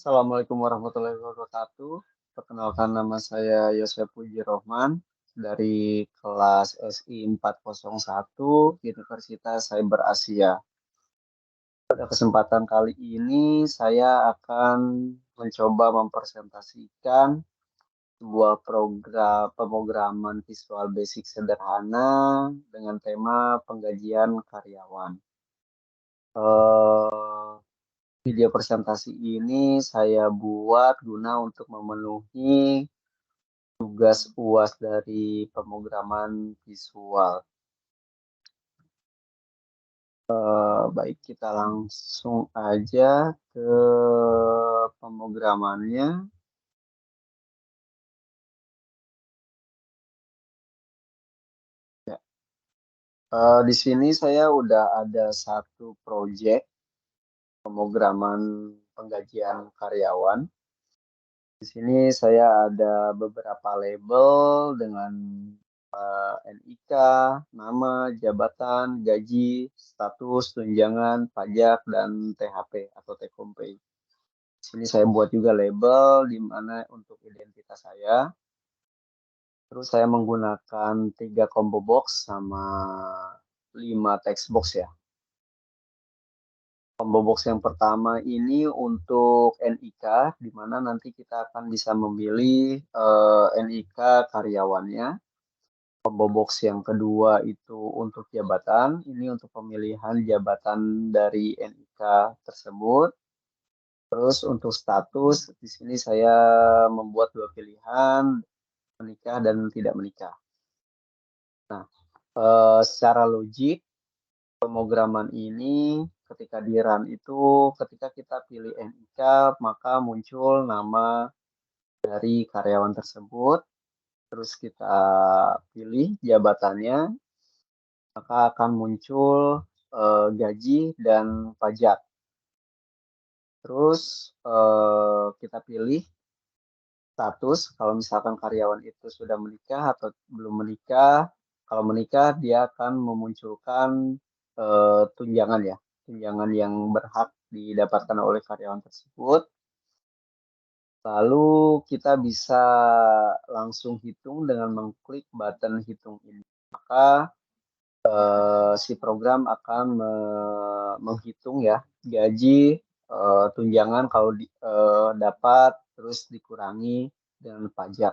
Assalamualaikum warahmatullahi wabarakatuh. Perkenalkan nama saya Yosef Puji Rohman dari kelas SI 401 Universitas Cyber Asia. Pada kesempatan kali ini saya akan mencoba mempresentasikan sebuah program pemrograman Visual Basic sederhana dengan tema penggajian karyawan. Eh, Video presentasi ini saya buat guna untuk memenuhi tugas UAS dari pemrograman visual. Baik, kita langsung aja ke pemrogramannya. Ya. Di sini saya udah ada satu proyek pemrograman penggajian karyawan. Di sini saya ada beberapa label dengan NIK, nama, jabatan, gaji, status, tunjangan, pajak, dan THP atau take home pay. Di sini saya buat juga label di mana untuk identitas saya. Terus saya menggunakan 3 combo box sama 5 text box ya. Combo box yang pertama ini untuk NIK, di mana nanti kita akan bisa memilih NIK karyawannya. Combo box yang kedua itu untuk jabatan, ini untuk pemilihan jabatan dari NIK tersebut. Terus untuk status, di sini saya membuat 2 pilihan, menikah dan tidak menikah. Nah, secara logik, pemrograman ini ketika di run itu, ketika kita pilih NIK, maka muncul nama dari karyawan tersebut. Terus kita pilih jabatannya, maka akan muncul gaji dan pajak. Terus kita pilih status, kalau misalkan karyawan itu sudah menikah atau belum menikah. Kalau menikah, dia akan memunculkan tunjangan ya, tunjangan yang berhak didapatkan oleh karyawan tersebut. Lalu kita bisa langsung hitung dengan mengklik button hitung ini. Maka si program akan menghitung ya gaji, tunjangan kalau dapat, terus dikurangi dengan pajak.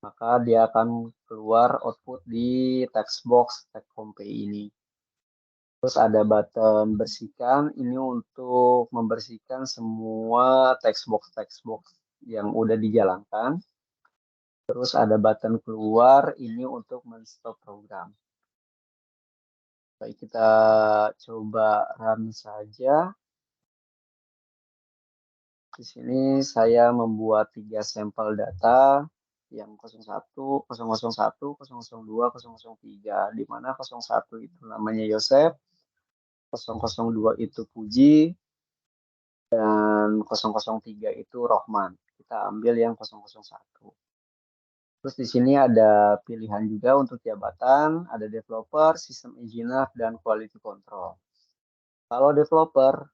Maka dia akan keluar output di text box take home pay ini. Terus ada button bersihkan, ini untuk membersihkan semua text box yang udah dijalankan. Terus ada button keluar, ini untuk men-stop program. Baik, kita coba run saja. Di sini saya membuat 3 sampel data yang 01, 001, 002, 003, di mana 01 itu namanya Yosef, 002 itu Puji, dan 003 itu Rohman. Kita ambil yang 001. Terus di sini ada pilihan juga untuk jabatan, ada developer, system engineer, dan quality control. Kalau developer,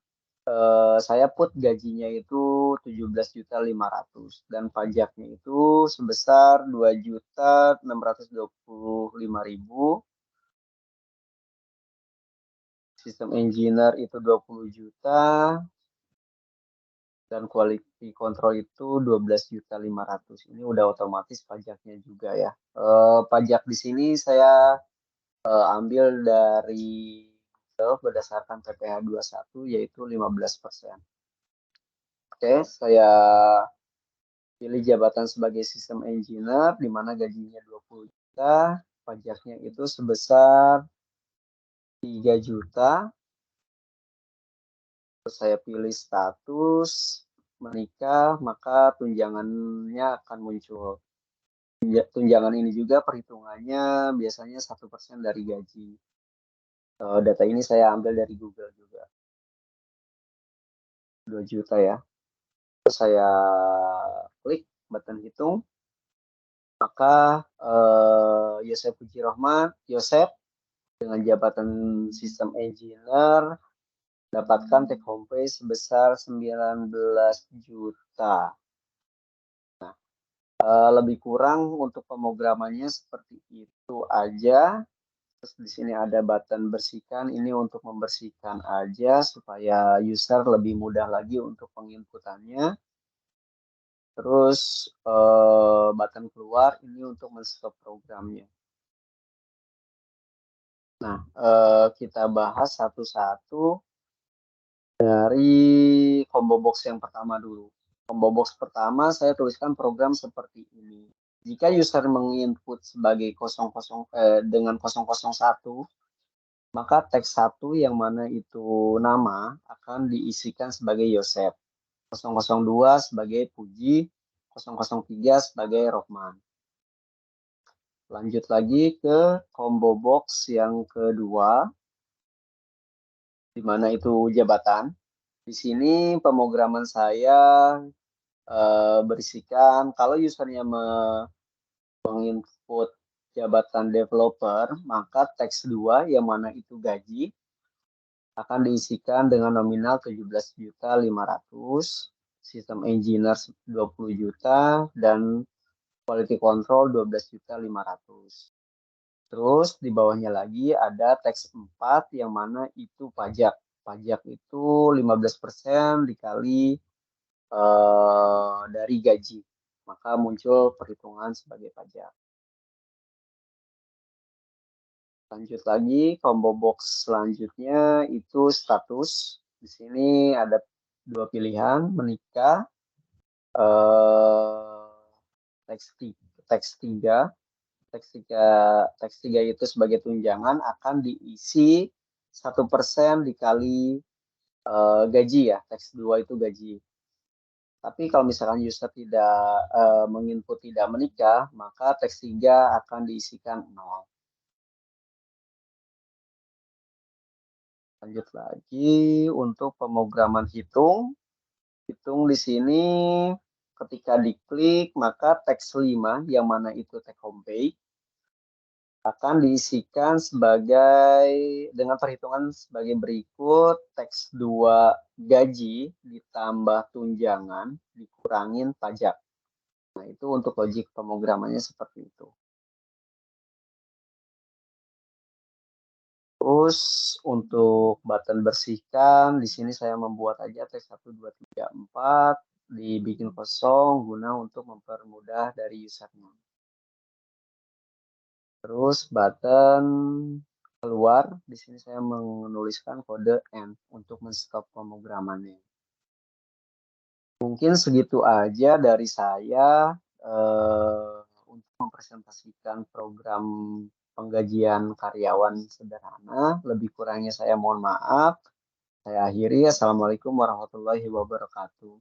saya put gajinya itu 17.500.000 dan pajaknya itu sebesar 2.625.000. Sistem engineer itu 20 juta dan quality control itu 12.500.000. Ini udah otomatis pajaknya juga ya. Pajak di sini saya ambil dari berdasarkan PPh 21 yaitu 15%. Oke, saya pilih jabatan sebagai sistem engineer di mana gajinya 20 juta, pajaknya itu sebesar 3 juta. Terus saya pilih status menikah, maka tunjangannya akan muncul. Tunjangan ini juga perhitungannya biasanya 1% dari gaji. Data ini saya ambil dari Google juga. 2 juta ya. Terus saya klik button hitung. Maka Yosef Puji Rohman, Yosef dengan jabatan sistem engineer dapatkan take home pay sampai sebesar 19 juta. Lebih kurang untuk pemrogramannya seperti itu aja. Terus di sini ada button bersihkan, ini untuk membersihkan aja supaya user lebih mudah lagi untuk penginputannya. Terus button keluar ini untuk men-stop programnya. Nah, kita bahas satu-satu dari combo box yang pertama dulu. Combo box pertama saya tuliskan program seperti ini. Jika user menginput sebagai 00 dengan 001, maka teks 1 yang mana itu nama akan diisikan sebagai Yosef, 002 sebagai Puji, 003 sebagai Rohman. Lanjut lagi ke combo box yang kedua, di mana itu jabatan. Di sini pemrograman saya berisikan kalau usernya menginput jabatan developer, maka teks 2 yang mana itu gaji akan diisikan dengan nominal 17.500.000, sistem engineer 20 juta, dan quality control 12.500.000. Terus di bawahnya lagi ada teks 4 yang mana itu pajak. Pajak itu 15% dikali dari gaji. Maka muncul perhitungan sebagai pajak. Lanjut lagi, combo box selanjutnya itu status. Di sini ada dua pilihan, menikah, teks 3. Teks 3 itu sebagai tunjangan akan diisi 1% dikali gaji ya. Teks 2 itu gaji. Tapi kalau misalkan user tidak menginput tidak menikah, maka teks 3 akan diisikan 0. Lanjut lagi untuk pemrograman hitung. Hitung di sini ketika diklik maka teks 5 yang mana itu take home pay akan diisikan sebagai dengan perhitungan sebagai berikut, teks 2 gaji ditambah tunjangan dikurangin pajak. Nah, itu untuk logik pemrogramannya seperti itu. Terus untuk button bersihkan, di sini saya membuat aja teks 1, 2, 3, 4, dibikin kosong guna untuk mempermudah dari usernya. Terus button keluar, di sini saya menuliskan kode N untuk men-stop pemrogramannya. Mungkin segitu aja dari saya untuk mempresentasikan program penggajian karyawan sederhana. Lebih kurangnya saya mohon maaf. Saya akhiri. Assalamualaikum warahmatullahi wabarakatuh.